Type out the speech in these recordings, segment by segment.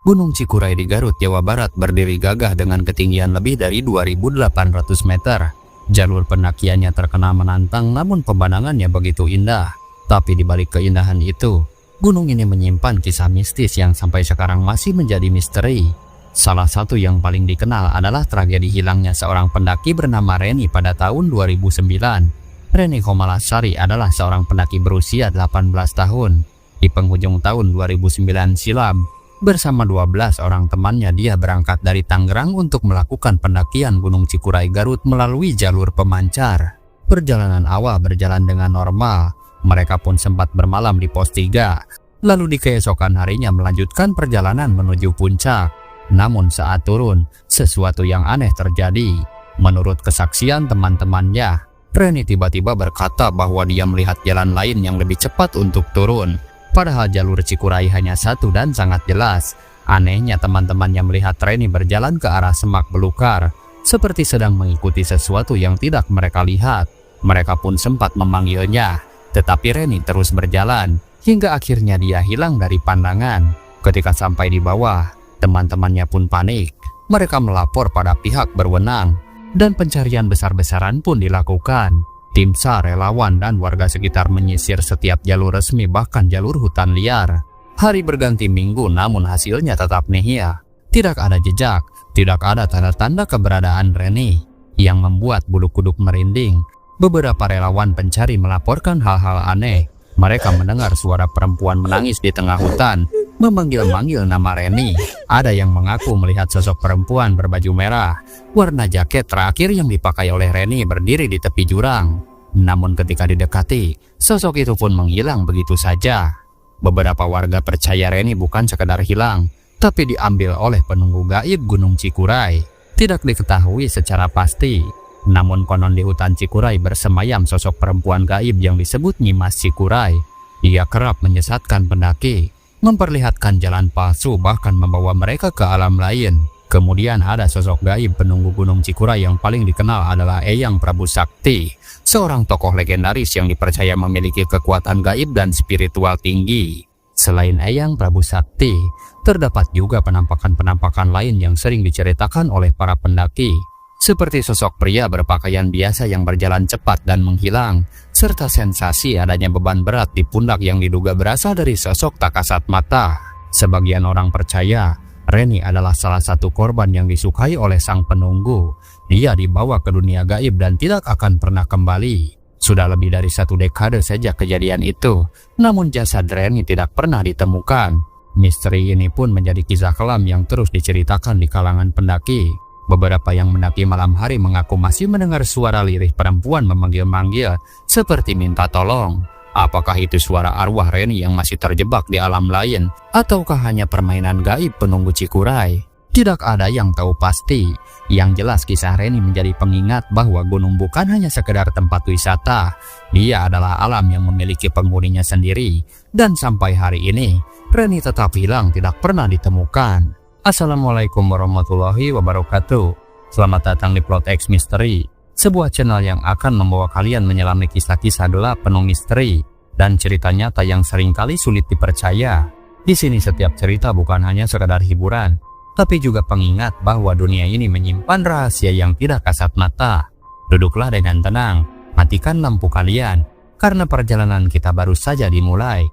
Gunung Cikuray di Garut, Jawa Barat berdiri gagah dengan ketinggian lebih dari 2.800 meter. Jalur pendakiannya terkenal menantang, namun pemandangannya begitu indah. Tapi di balik keindahan itu, gunung ini menyimpan kisah mistis yang sampai sekarang masih menjadi misteri. Salah satu yang paling dikenal adalah tragedi hilangnya seorang pendaki bernama Reni pada tahun 2009. Reni Komalasari adalah seorang pendaki berusia 18 tahun. Di penghujung tahun 2009 silam, bersama 12 orang temannya dia berangkat dari Tangerang untuk melakukan pendakian Gunung Cikuray Garut melalui jalur pemancar. Perjalanan awal berjalan dengan normal. Mereka pun sempat bermalam di pos 3. Lalu di keesokan harinya melanjutkan perjalanan menuju puncak. Namun saat turun, sesuatu yang aneh terjadi. Menurut kesaksian teman-temannya, Reni tiba-tiba berkata bahwa dia melihat jalan lain yang lebih cepat untuk turun. Padahal jalur Cikuray hanya satu dan sangat jelas. Anehnya teman-temannya melihat Reni berjalan ke arah semak belukar, seperti sedang mengikuti sesuatu yang tidak mereka lihat. Mereka pun sempat memanggilnya, tetapi Reni terus berjalan, hingga akhirnya dia hilang dari pandangan. Ketika sampai di bawah, teman-temannya pun panik. Mereka melapor pada pihak berwenang, dan pencarian besar-besaran pun dilakukan. Tim SAR, relawan, dan warga sekitar menyisir setiap jalur resmi bahkan jalur hutan liar. Hari berganti minggu namun hasilnya tetap nihil. Tidak ada jejak, tidak ada tanda-tanda keberadaan Reni, yang membuat bulu kuduk merinding. Beberapa relawan pencari melaporkan hal-hal aneh. Mereka mendengar suara perempuan menangis di tengah hutan, memanggil-manggil nama Reni. Ada yang mengaku melihat sosok perempuan berbaju merah, warna jaket terakhir yang dipakai oleh Reni berdiri di tepi jurang. Namun ketika didekati, sosok itu pun menghilang begitu saja. Beberapa warga percaya Reni bukan sekedar hilang, tapi diambil oleh penunggu gaib Gunung Cikuray. Tidak diketahui secara pasti, namun konon di hutan Cikuray bersemayam sosok perempuan gaib yang disebut Nyimas Cikuray. Ia kerap menyesatkan pendaki, memperlihatkan jalan palsu, bahkan membawa mereka ke alam lain. Kemudian ada sosok gaib penunggu Gunung Cikuray yang paling dikenal adalah Eyang Prabu Sakti, seorang tokoh legendaris yang dipercaya memiliki kekuatan gaib dan spiritual tinggi. Selain Eyang Prabu Sakti, terdapat juga penampakan-penampakan lain yang sering diceritakan oleh para pendaki, seperti sosok pria berpakaian biasa yang berjalan cepat dan menghilang, serta sensasi adanya beban berat di pundak yang diduga berasal dari sosok tak kasat mata. Sebagian orang percaya Reni adalah salah satu korban yang disukai oleh sang penunggu. Dia dibawa ke dunia gaib dan tidak akan pernah kembali. Sudah lebih dari 1 dekade sejak kejadian itu, namun jasad Reni tidak pernah ditemukan. Misteri ini pun menjadi kisah kelam yang terus diceritakan di kalangan pendaki. Beberapa yang mendaki malam hari mengaku masih mendengar suara lirih perempuan memanggil-manggil, seperti minta tolong. Apakah itu suara arwah Reni yang masih terjebak di alam lain, ataukah hanya permainan gaib penunggu Cikuray? Tidak ada yang tahu pasti. Yang jelas kisah Reni menjadi pengingat bahwa gunung bukan hanya sekedar tempat wisata. Dia adalah alam yang memiliki penghuninya sendiri. Dan sampai hari ini, Reni tetap hilang, tidak pernah ditemukan. Assalamualaikum warahmatullahi wabarakatuh. Selamat datang di Plot X Misteri, sebuah channel yang akan membawa kalian menyelami kisah-kisah gelap penuh misteri dan cerita nyata yang seringkali sulit dipercaya. Di sini setiap cerita bukan hanya sekadar hiburan, tapi juga pengingat bahwa dunia ini menyimpan rahasia yang tidak kasat mata. Duduklah dengan tenang, matikan lampu kalian, karena perjalanan kita baru saja dimulai.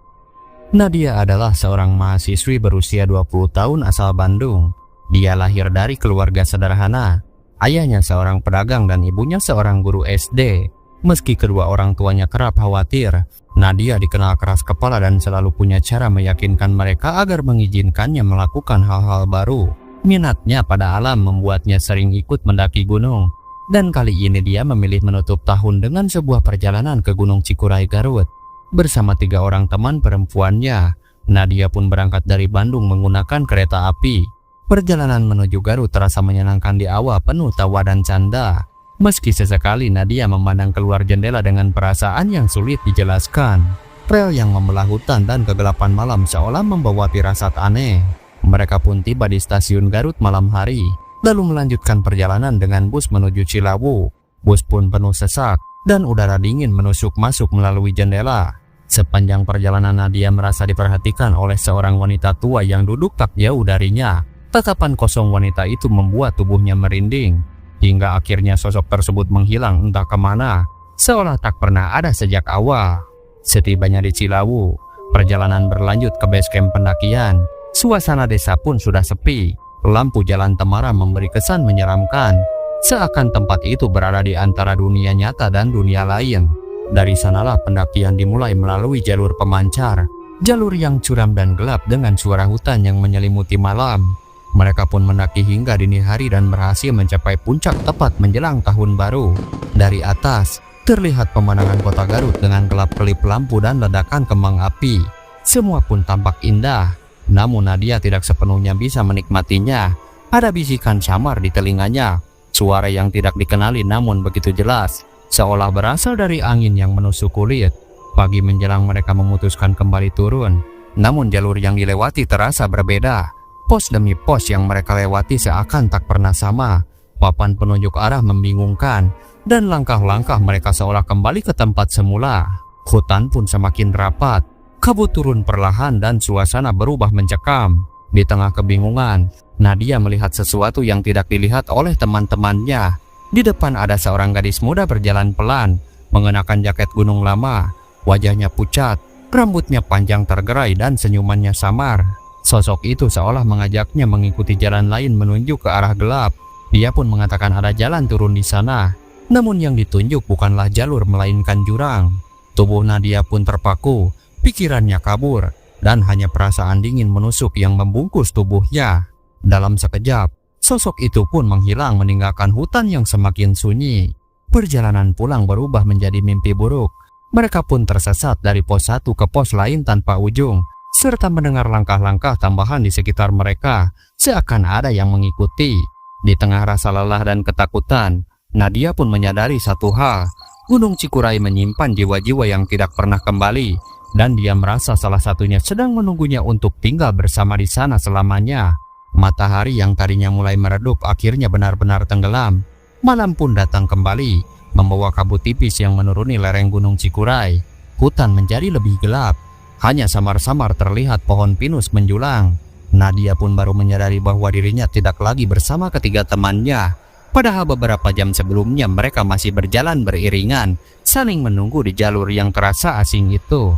Nadia adalah seorang mahasiswi berusia 20 tahun asal Bandung. Dia lahir dari keluarga sederhana. Ayahnya seorang pedagang dan ibunya seorang guru SD. Meski kedua orang tuanya kerap khawatir, Nadia dikenal keras kepala dan selalu punya cara meyakinkan mereka agar mengizinkannya melakukan hal-hal baru. Minatnya pada alam membuatnya sering ikut mendaki gunung. Dan kali ini dia memilih menutup tahun dengan sebuah perjalanan ke Gunung Cikuray Garut. Bersama 3 orang teman perempuannya, Nadia pun berangkat dari Bandung menggunakan kereta api. Perjalanan menuju Garut terasa menyenangkan di awal, penuh tawa dan canda. Meski sesekali Nadia memandang keluar jendela dengan perasaan yang sulit dijelaskan. Rel yang membelah hutan dan kegelapan malam seolah membawa firasat aneh. Mereka pun tiba di stasiun Garut malam hari, lalu melanjutkan perjalanan dengan bus menuju Cilawu. Bus pun penuh sesak, dan udara dingin menusuk masuk melalui jendela. Sepanjang perjalanan Nadia merasa diperhatikan oleh seorang wanita tua yang duduk tak jauh darinya. Tatapan kosong wanita itu membuat tubuhnya merinding, hingga akhirnya sosok tersebut menghilang entah kemana, seolah tak pernah ada sejak awal. Setibanya di Cilawu, perjalanan berlanjut ke base camp pendakian. Suasana desa pun sudah sepi, lampu jalan temaram memberi kesan menyeramkan, seakan tempat itu berada di antara dunia nyata dan dunia lain. Dari sanalah pendakian dimulai melalui jalur pemancar, jalur yang curam dan gelap dengan suara hutan yang menyelimuti malam. Mereka pun mendaki hingga dini hari dan berhasil mencapai puncak tepat menjelang tahun baru. Dari atas, terlihat pemandangan kota Garut dengan gelap-kelip lampu dan ledakan kembang api. Semua pun tampak indah, namun Nadia tidak sepenuhnya bisa menikmatinya. Ada bisikan samar di telinganya, suara yang tidak dikenali namun begitu jelas, seolah berasal dari angin yang menusuk kulit. Pagi menjelang mereka memutuskan kembali turun, namun jalur yang dilewati terasa berbeda. Pos demi pos yang mereka lewati seakan tak pernah sama. Papan penunjuk arah membingungkan, dan langkah-langkah mereka seolah kembali ke tempat semula. Hutan pun semakin rapat, kabut turun perlahan dan suasana berubah mencekam. Di tengah kebingungan, Nadia melihat sesuatu yang tidak dilihat oleh teman-temannya. Di depan ada seorang gadis muda berjalan pelan, mengenakan jaket gunung lama. Wajahnya pucat, rambutnya panjang tergerai dan senyumannya samar. Sosok itu seolah mengajaknya mengikuti jalan lain menunjuk ke arah gelap. Dia pun mengatakan ada jalan turun di sana, namun yang ditunjuk bukanlah jalur melainkan jurang. Tubuh Nadia pun terpaku, pikirannya kabur, dan hanya perasaan dingin menusuk yang membungkus tubuhnya. Dalam sekejap, sosok itu pun menghilang meninggalkan hutan yang semakin sunyi. Perjalanan pulang berubah menjadi mimpi buruk. Mereka pun tersesat dari pos satu ke pos lain tanpa ujung, serta mendengar langkah-langkah tambahan di sekitar mereka, seakan ada yang mengikuti. Di tengah rasa lelah dan ketakutan, Nadia pun menyadari satu hal, Gunung Cikuray menyimpan jiwa-jiwa yang tidak pernah kembali, dan dia merasa salah satunya sedang menunggunya untuk tinggal bersama di sana selamanya. Matahari yang tadinya mulai meredup akhirnya benar-benar tenggelam. Malam pun datang kembali, membawa kabut tipis yang menuruni lereng Gunung Cikuray. Hutan menjadi lebih gelap, hanya samar-samar terlihat pohon pinus menjulang. Nadia pun baru menyadari bahwa dirinya tidak lagi bersama ketiga temannya. Padahal beberapa jam sebelumnya mereka masih berjalan beriringan, saling menunggu di jalur yang terasa asing itu.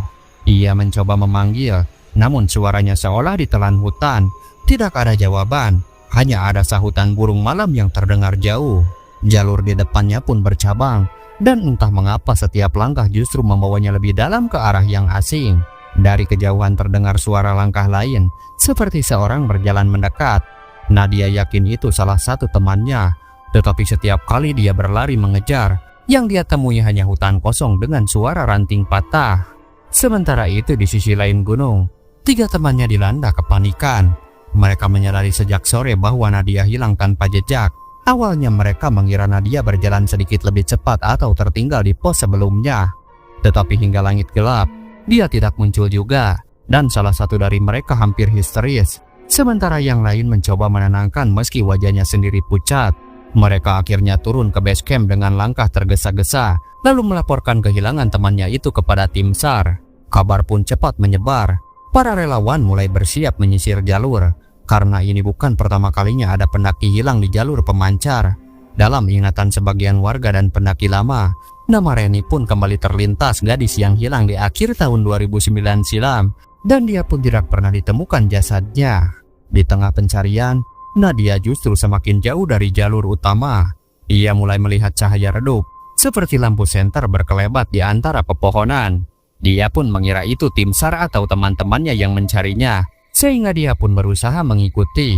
Ia mencoba memanggil, namun suaranya seolah ditelan hutan. Tidak ada jawaban, hanya ada sahutan burung malam yang terdengar jauh. Jalur di depannya pun bercabang, dan entah mengapa setiap langkah justru membawanya lebih dalam ke arah yang asing. Dari kejauhan terdengar suara langkah lain, seperti seorang berjalan mendekat. Nadia yakin itu salah satu temannya, tetapi setiap kali dia berlari mengejar, yang dia temui hanya hutan kosong dengan suara ranting patah. Sementara itu di sisi lain gunung, tiga temannya dilanda kepanikan. Mereka menyadari sejak sore bahwa Nadia hilang tanpa jejak. Awalnya mereka mengira Nadia berjalan sedikit lebih cepat atau tertinggal di pos sebelumnya. Tetapi hingga langit gelap, dia tidak muncul juga, dan salah satu dari mereka hampir histeris. Sementara yang lain mencoba menenangkan meski wajahnya sendiri pucat. Mereka akhirnya turun ke base camp dengan langkah tergesa-gesa, lalu melaporkan kehilangan temannya itu kepada tim SAR. Kabar pun cepat menyebar. Para relawan mulai bersiap menyisir jalur, karena ini bukan pertama kalinya ada pendaki hilang di jalur pemancar. Dalam ingatan sebagian warga dan pendaki lama, nama Reni pun kembali terlintas, gadis yang hilang di akhir tahun 2009 silam, dan dia pun tidak pernah ditemukan jasadnya. Di tengah pencarian, Nadia justru semakin jauh dari jalur utama. Ia mulai melihat cahaya redup, seperti lampu senter berkelebat di antara pepohonan. Dia pun mengira itu tim SAR atau teman-temannya yang mencarinya, sehingga dia pun berusaha mengikuti.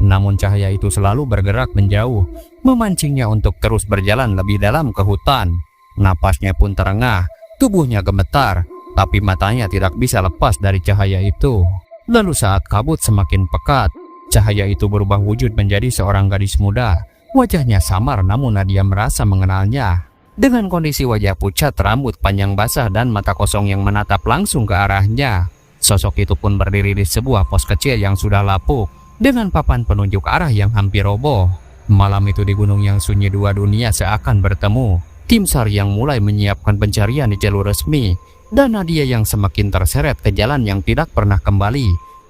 Namun cahaya itu selalu bergerak menjauh, memancingnya untuk terus berjalan lebih dalam ke hutan. Napasnya pun terengah, tubuhnya gemetar, tapi matanya tidak bisa lepas dari cahaya itu. Lalu saat kabut semakin pekat, cahaya itu berubah wujud menjadi seorang gadis muda. Wajahnya samar namun Nadia merasa mengenalnya. Dengan kondisi wajah pucat, rambut panjang basah dan mata kosong yang menatap langsung ke arahnya. Sosok itu pun berdiri di sebuah pos kecil yang sudah lapuk, dengan papan penunjuk arah yang hampir roboh. Malam itu di gunung yang sunyi dua dunia seakan bertemu. Tim SAR yang mulai menyiapkan pencarian di jalur resmi, dan Nadia yang semakin terseret ke jalan yang tidak pernah kembali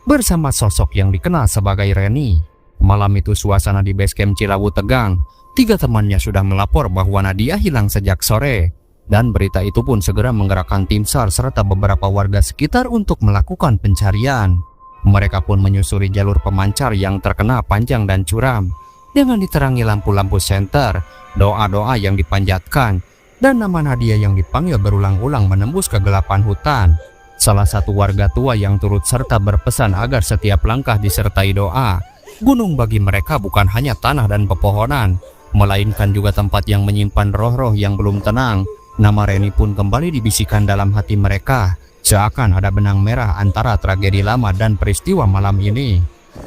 bersama sosok yang dikenal sebagai Reni. Malam itu suasana di base camp Cilawu tegang. 3 temannya sudah melapor bahwa Nadia hilang sejak sore, dan berita itu pun segera menggerakkan tim SAR serta beberapa warga sekitar untuk melakukan pencarian. Mereka pun menyusuri jalur pemancar yang terkenal panjang dan curam. Dengan diterangi lampu-lampu senter, doa-doa yang dipanjatkan, dan nama Nadia yang dipanggil berulang-ulang menembus kegelapan hutan. Salah satu warga tua yang turut serta berpesan agar setiap langkah disertai doa. Gunung bagi mereka bukan hanya tanah dan pepohonan, melainkan juga tempat yang menyimpan roh-roh yang belum tenang. Nama Reni pun kembali dibisikkan dalam hati mereka, seakan ada benang merah antara tragedi lama dan peristiwa malam ini.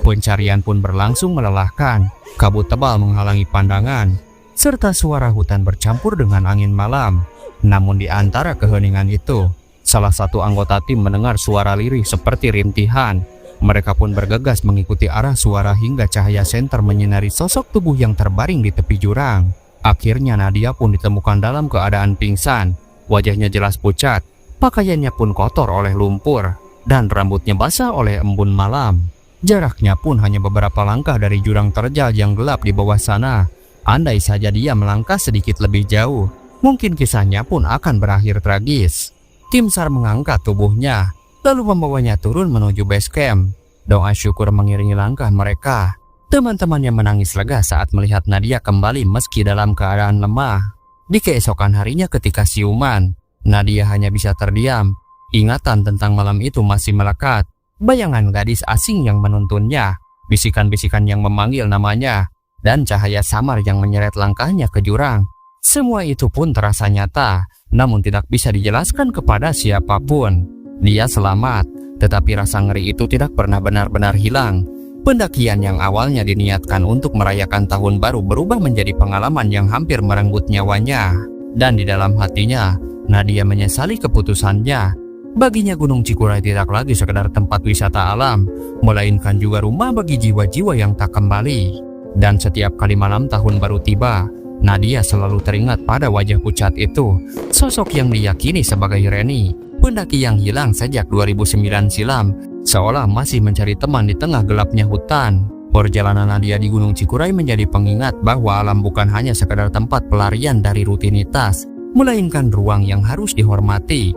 Pencarian pun berlangsung melelahkan. Kabut tebal menghalangi pandangan, serta suara hutan bercampur dengan angin malam. Namun di antara keheningan itu, salah satu anggota tim mendengar suara lirih seperti rintihan. Mereka pun bergegas mengikuti arah suara hingga cahaya senter menyinari sosok tubuh yang terbaring di tepi jurang. Akhirnya Nadia pun ditemukan dalam keadaan pingsan. Wajahnya jelas pucat, pakaiannya pun kotor oleh lumpur, dan rambutnya basah oleh embun malam. Jaraknya pun hanya beberapa langkah dari jurang terjal yang gelap di bawah sana. Andai saja dia melangkah sedikit lebih jauh, mungkin kisahnya pun akan berakhir tragis. Tim SAR mengangkat tubuhnya, lalu membawanya turun menuju base camp. Doa syukur mengiringi langkah mereka. Teman-temannya menangis lega saat melihat Nadia kembali meski dalam keadaan lemah. Di keesokan harinya ketika siuman, Nadia hanya bisa terdiam. Ingatan tentang malam itu masih melekat. Bayangan gadis asing yang menuntunnya, bisikan-bisikan yang memanggil namanya, dan cahaya samar yang menyeret langkahnya ke jurang. Semua itu pun terasa nyata, namun tidak bisa dijelaskan kepada siapapun. Dia selamat, tetapi rasa ngeri itu tidak pernah benar-benar hilang. Pendakian yang awalnya diniatkan untuk merayakan tahun baru berubah menjadi pengalaman yang hampir merenggut nyawanya. Dan di dalam hatinya, Nadia menyesali keputusannya. Baginya Gunung Cikuray tidak lagi sekedar tempat wisata alam, melainkan juga rumah bagi jiwa-jiwa yang tak kembali. Dan setiap kali malam tahun baru tiba, Nadia selalu teringat pada wajah pucat itu, sosok yang diyakini sebagai Reni, pendaki yang hilang sejak 2009 silam, seolah masih mencari teman di tengah gelapnya hutan. Perjalanan Nadia di Gunung Cikuray menjadi pengingat bahwa alam bukan hanya sekedar tempat pelarian dari rutinitas, melainkan ruang yang harus dihormati.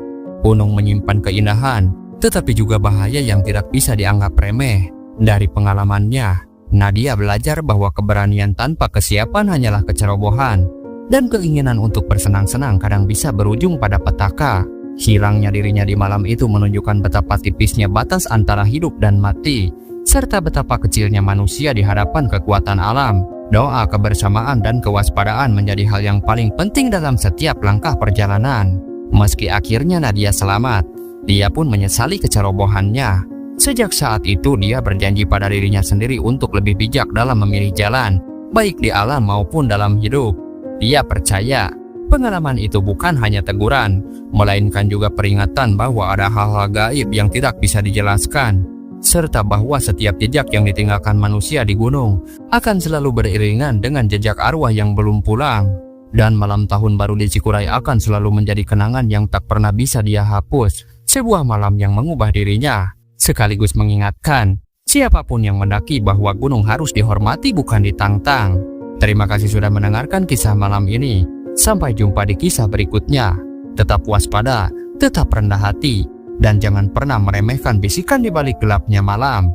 Gunung menyimpan keindahan, tetapi juga bahaya yang tidak bisa dianggap remeh. Dari pengalamannya, Nadia belajar bahwa keberanian tanpa kesiapan hanyalah kecerobohan, dan keinginan untuk bersenang-senang kadang bisa berujung pada petaka. Hilangnya dirinya di malam itu menunjukkan betapa tipisnya batas antara hidup dan mati, serta betapa kecilnya manusia di hadapan kekuatan alam. Doa, kebersamaan, dan kewaspadaan menjadi hal yang paling penting dalam setiap langkah perjalanan. Meski akhirnya Nadia selamat, dia pun menyesali kecerobohannya. Sejak saat itu dia berjanji pada dirinya sendiri untuk lebih bijak dalam memilih jalan, baik di alam maupun dalam hidup. Dia percaya pengalaman itu bukan hanya teguran, melainkan juga peringatan bahwa ada hal-hal gaib yang tidak bisa dijelaskan, serta bahwa setiap jejak yang ditinggalkan manusia di gunung akan selalu beriringan dengan jejak arwah yang belum pulang. Dan malam tahun baru di Cikuray akan selalu menjadi kenangan yang tak pernah bisa dia hapus. Sebuah malam yang mengubah dirinya, sekaligus mengingatkan siapapun yang mendaki bahwa gunung harus dihormati bukan ditantang. Terima kasih sudah mendengarkan kisah malam ini. Sampai jumpa di kisah berikutnya. Tetap waspada, tetap rendah hati, dan jangan pernah meremehkan bisikan di balik gelapnya malam.